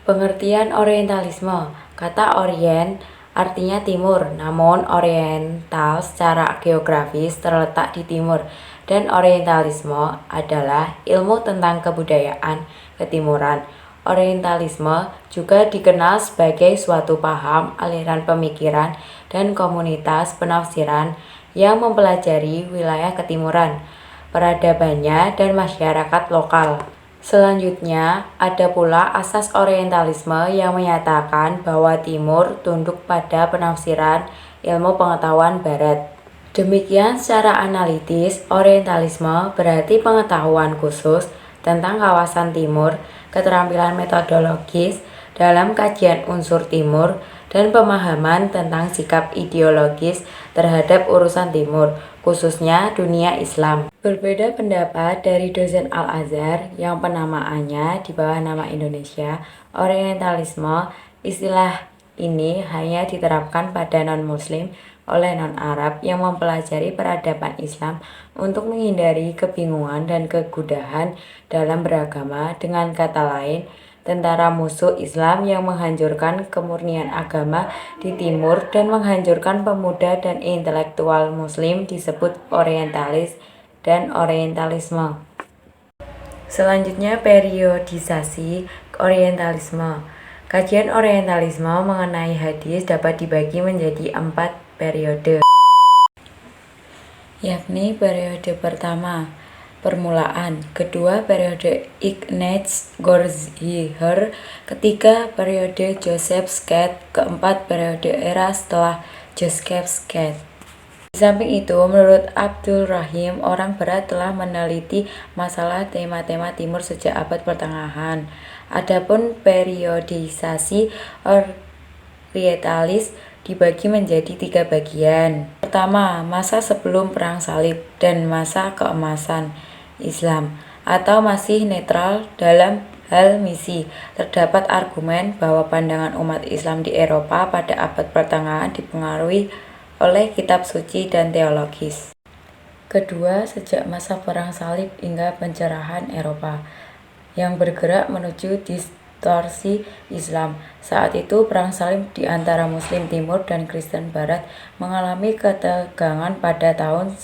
Pengertian Orientalisme. Kata Orient artinya timur, namun Oriental secara geografis terletak di timur, dan Orientalisme adalah ilmu tentang kebudayaan ketimuran. Orientalisme juga dikenal sebagai suatu paham, aliran pemikiran, dan komunitas penafsiran yang mempelajari wilayah ketimuran, peradabannya, dan masyarakat lokal. Selanjutnya, ada pula asas Orientalisme yang menyatakan bahwa Timur tunduk pada penafsiran ilmu pengetahuan Barat. Demikian secara analitis, Orientalisme berarti pengetahuan khusus tentang kawasan Timur, keterampilan metodologis dalam kajian unsur Timur, dan pemahaman tentang sikap ideologis terhadap urusan Timur, khususnya dunia Islam. Berbeda pendapat dari dosen Al-Azhar yang penamaannya di bawah nama Indonesia, Orientalisme, istilah ini hanya diterapkan pada non-Muslim oleh non-Arab yang mempelajari peradaban Islam untuk menghindari kebingungan dan kegudahan dalam beragama. Dengan kata lain, tentara musuh Islam yang menghancurkan kemurnian agama di timur dan menghancurkan pemuda dan intelektual muslim disebut orientalis dan orientalisme. Selanjutnya, periodisasi orientalisme. Kajian orientalisme mengenai hadis dapat dibagi menjadi 4 periode, yakni periode pertama, permulaan, kedua periode Ignaz Gorzhiher, ketiga periode Joseph Scott, keempat periode era setelah Joseph Scott. Di samping itu, menurut Abdul Rahim, orang Barat telah meneliti masalah tema-tema Timur sejak abad pertengahan. Adapun periodisasi orientalis dibagi menjadi 3 bagian. Pertama, masa sebelum Perang Salib dan masa keemasan Islam, atau masih netral dalam hal misi. Terdapat argumen bahwa pandangan umat Islam di Eropa pada abad pertengahan dipengaruhi oleh kitab suci dan teologis. Kedua, sejak masa Perang Salib hingga pencerahan Eropa yang bergerak menuju distorsi Islam. Saat itu Perang Salib di antara Muslim Timur dan Kristen Barat mengalami ketegangan pada tahun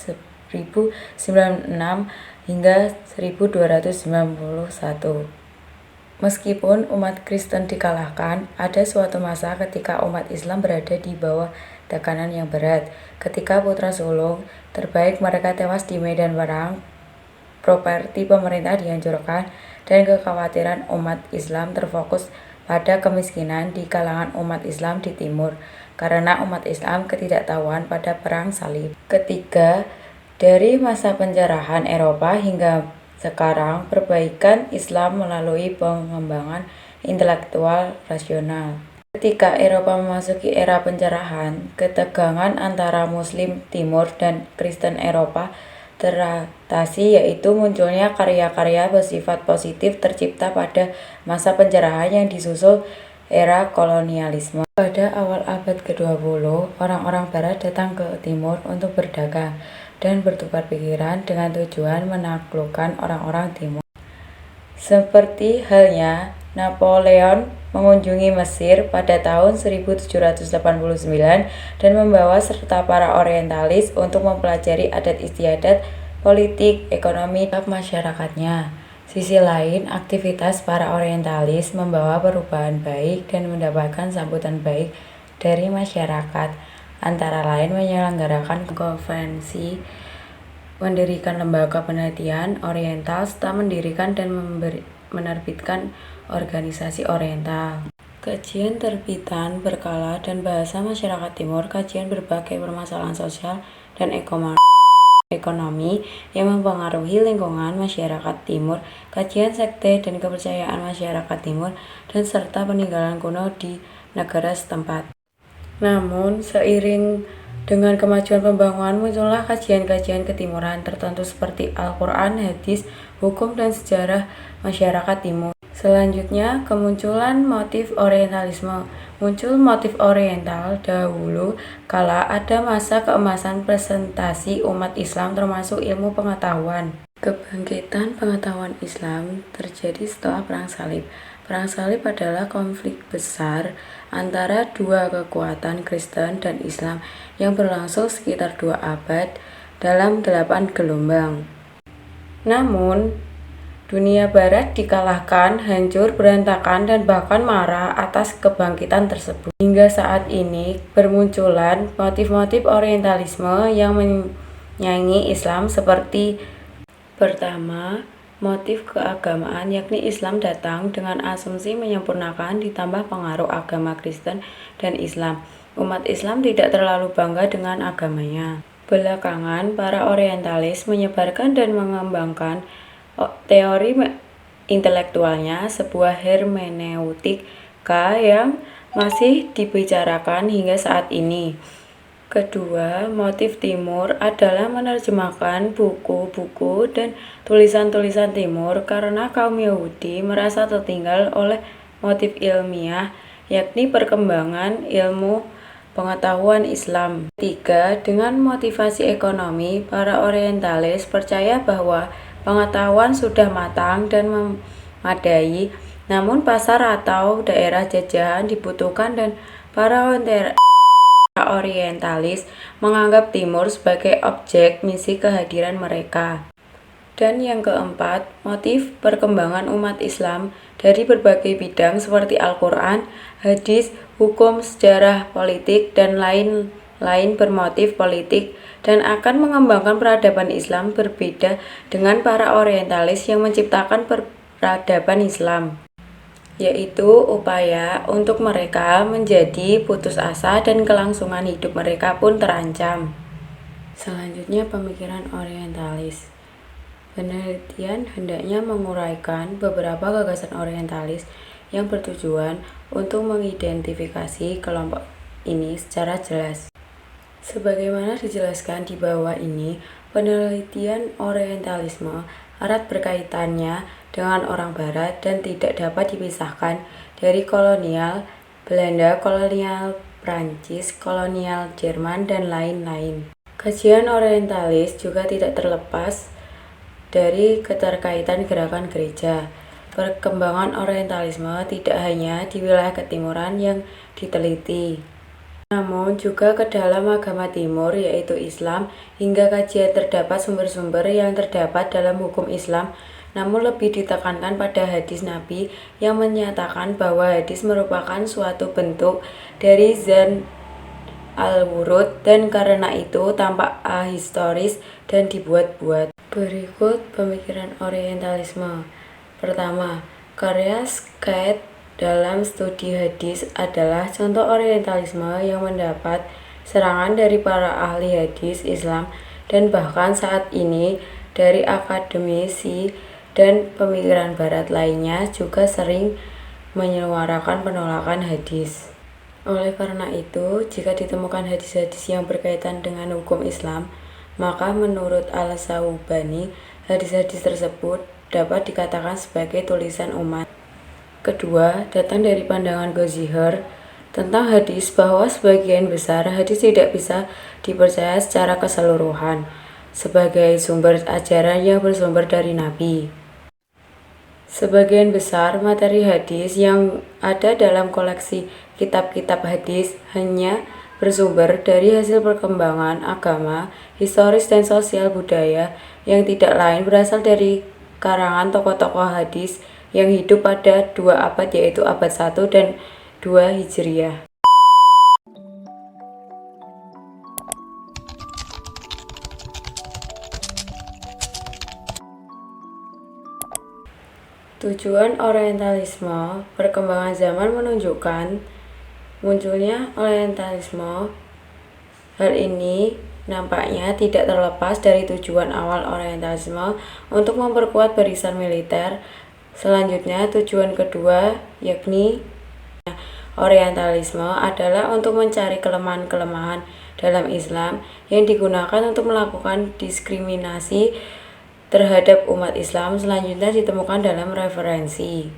1096 hingga 1291. Meskipun umat Kristen dikalahkan, ada suatu masa ketika umat Islam berada di bawah tekanan yang berat. Ketika putra sulung terbaik mereka tewas di medan perang, properti pemerintah dihancurkan, dan kekhawatiran umat Islam terfokus pada kemiskinan di kalangan umat Islam di timur, karena umat Islam ketidaktahuan pada Perang Salib. Ketiga, dari masa penjarahan Eropa hingga sekarang, perbaikan Islam melalui pengembangan intelektual rasional. Ketika Eropa memasuki era penjarahan, ketegangan antara Muslim Timur dan Kristen Eropa teratasi, yaitu munculnya karya-karya bersifat positif tercipta pada masa penjarahan yang disusul era kolonialisme. Pada awal abad ke-20, orang-orang Barat datang ke Timur untuk berdagang dan bertukar pikiran dengan tujuan menaklukkan orang-orang Timur. Seperti halnya Napoleon mengunjungi Mesir pada tahun 1789 dan membawa serta para orientalis untuk mempelajari adat istiadat, politik, ekonomi, dan masyarakatnya. Sisi lain, aktivitas para orientalis membawa perubahan baik dan mendapatkan sambutan baik dari masyarakat, antara lain menyelenggarakan konvensi, mendirikan lembaga penelitian oriental, serta mendirikan dan menerbitkan organisasi oriental. Kajian terbitan berkala dan bahasa masyarakat Timur, kajian berbagai permasalahan sosial dan ekonomi yang mempengaruhi lingkungan masyarakat Timur, kajian sekte dan kepercayaan masyarakat Timur, dan serta peninggalan kuno di negara setempat. Namun, seiring dengan kemajuan pembangunan muncullah kajian-kajian ketimuran tertentu seperti Al-Quran, hadis, hukum, dan sejarah masyarakat Timur. Selanjutnya, kemunculan motif orientalisme. Muncul motif oriental dahulu kala ada masa keemasan presentasi umat Islam termasuk ilmu pengetahuan. Kebangkitan pengetahuan Islam terjadi setelah Perang Salib. Perang salib adalah konflik besar antara dua kekuatan Kristen dan Islam yang berlangsung sekitar 2 abad dalam 8 gelombang. Namun, dunia barat dikalahkan, hancur, berantakan, dan bahkan marah atas kebangkitan tersebut. Hingga saat ini bermunculan motif-motif orientalisme yang menyaingi Islam seperti pertama, motif keagamaan, yakni Islam datang dengan asumsi menyempurnakan ditambah pengaruh agama Kristen dan Islam. Umat Islam tidak terlalu bangga dengan agamanya. Belakangan, para orientalis menyebarkan dan mengembangkan teori intelektualnya, sebuah hermeneutika yang masih dibicarakan hingga saat ini. Kedua, motif Timur adalah menerjemahkan buku-buku dan tulisan-tulisan Timur karena kaum Yahudi merasa tertinggal oleh motif ilmiah, yakni perkembangan ilmu pengetahuan Islam. Ketiga, dengan motivasi ekonomi, para orientalis percaya bahwa pengetahuan sudah matang dan memadai, namun pasar atau daerah jajahan dibutuhkan dan para orientalis menganggap Timur sebagai objek misi kehadiran mereka. Dan yang keempat, motif perkembangan umat Islam dari berbagai bidang seperti Al-Quran, hadis, hukum, sejarah, politik, dan lain-lain bermotif politik dan akan mengembangkan peradaban Islam berbeda dengan para orientalis yang menciptakan peradaban Islam, yaitu upaya untuk mereka menjadi putus asa dan kelangsungan hidup mereka pun terancam. Selanjutnya, pemikiran orientalis. Penelitian hendaknya menguraikan beberapa gagasan orientalis yang bertujuan untuk mengidentifikasi kelompok ini secara jelas. Sebagaimana dijelaskan di bawah ini, penelitian orientalisme erat berkaitannya dengan orang Barat dan tidak dapat dipisahkan dari kolonial Belanda, kolonial Prancis, kolonial Jerman, dan lain-lain. Kajian orientalis juga tidak terlepas dari keterkaitan gerakan gereja. Perkembangan orientalisme tidak hanya di wilayah ketimuran yang diteliti, namun juga ke dalam agama timur, yaitu Islam. Hingga kajian terdapat sumber-sumber yang terdapat dalam hukum Islam, namun lebih ditekankan pada hadis Nabi yang menyatakan bahwa hadis merupakan suatu bentuk dari zan al-wurud dan karena itu tampak ahistoris dan dibuat-buat. Berikut pemikiran orientalisme. Pertama, karya Skate dalam studi hadis adalah contoh orientalisme yang mendapat serangan dari para ahli hadis Islam dan bahkan saat ini dari akademisi dan pemikiran barat lainnya juga sering menyuarakan penolakan hadis. Oleh karena itu, jika ditemukan hadis-hadis yang berkaitan dengan hukum Islam, maka menurut Al-Saubani, hadis-hadis tersebut dapat dikatakan sebagai tulisan umat. Kedua, datang dari pandangan Goziher tentang hadis bahwa sebagian besar hadis tidak bisa dipercaya secara keseluruhan sebagai sumber ajaran yang bersumber dari Nabi. Sebagian besar materi hadis yang ada dalam koleksi kitab-kitab hadis hanya bersumber dari hasil perkembangan agama, historis dan sosial budaya yang tidak lain berasal dari karangan tokoh-tokoh hadis yang hidup pada 2 abad, yaitu abad 1 dan 2 Hijriah. Tujuan orientalisme. Perkembangan zaman menunjukkan munculnya orientalisme. Hal ini nampaknya tidak terlepas dari tujuan awal orientalisme untuk memperkuat barisan militer. Selanjutnya, tujuan kedua yakni orientalisme adalah untuk mencari kelemahan-kelemahan dalam Islam yang digunakan untuk melakukan diskriminasi terhadap umat Islam. Selanjutnya ditemukan dalam referensi.